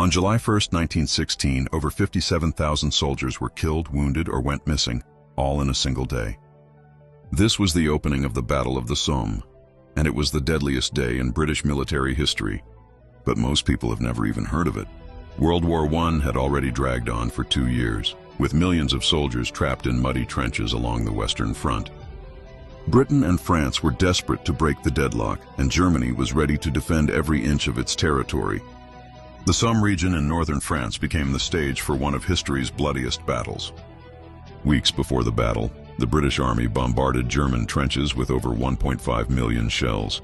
On July 1, 1916, over 57,000 soldiers were killed, wounded, or went missing, all in a single day. This was the opening of the Battle of the Somme, and it was the deadliest day in British military history. But most people have never even heard of it. World War I had already dragged on for 2 years, with millions of soldiers trapped in muddy trenches along the Western Front. Britain and France were desperate to break the deadlock, and Germany was ready to defend every inch of its territory. The Somme region in northern France became the stage for one of history's bloodiest battles. Weeks before the battle, the British Army bombarded German trenches with over 1.5 million shells.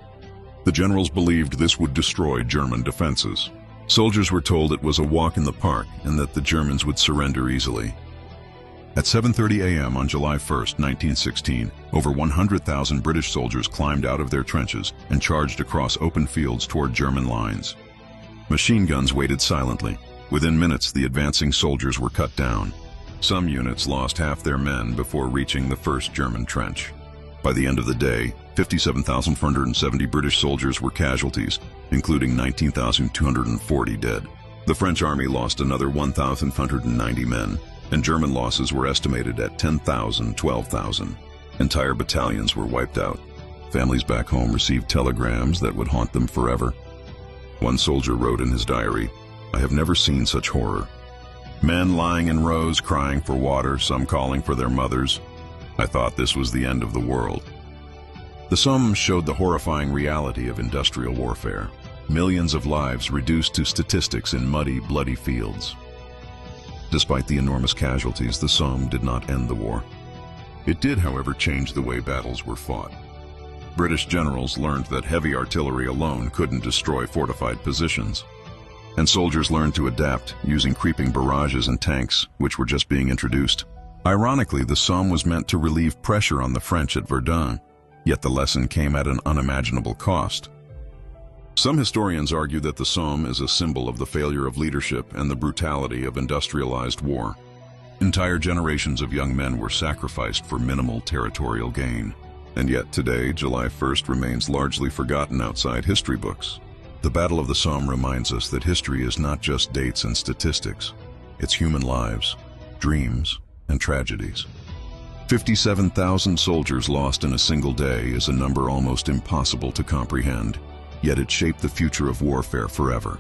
The generals believed this would destroy German defenses. Soldiers were told it was a walk in the park and that the Germans would surrender easily. At 7:30 a.m. on July 1, 1916, over 100,000 British soldiers climbed out of their trenches and charged across open fields toward German lines. Machine guns waited silently. Within minutes, the advancing soldiers were cut down. Some units lost half their men before reaching the first German trench. By the end of the day, 57,470 British soldiers were casualties, including 19,240 dead. The French army lost another 1,590 men, and German losses were estimated at 10,000, 12,000. Entire battalions were wiped out. Families back home received telegrams that would haunt them forever. One soldier wrote in his diary, "I have never seen such horror. Men lying in rows crying for water, some calling for their mothers. I thought this was the end of the world." The Somme showed the horrifying reality of industrial warfare. Millions of lives reduced to statistics in muddy, bloody fields. Despite the enormous casualties, the Somme did not end the war. It did, however, change the way battles were fought. British generals learned that heavy artillery alone couldn't destroy fortified positions. And soldiers learned to adapt, using creeping barrages and tanks, which were just being introduced. Ironically, the Somme was meant to relieve pressure on the French at Verdun, yet the lesson came at an unimaginable cost. Some historians argue that the Somme is a symbol of the failure of leadership and the brutality of industrialized war. Entire generations of young men were sacrificed for minimal territorial gain. And yet today, July 1st remains largely forgotten outside history books. The Battle of the Somme reminds us that history is not just dates and statistics. It's human lives, dreams, and tragedies. 57,000 soldiers lost in a single day is a number almost impossible to comprehend, yet it shaped the future of warfare forever.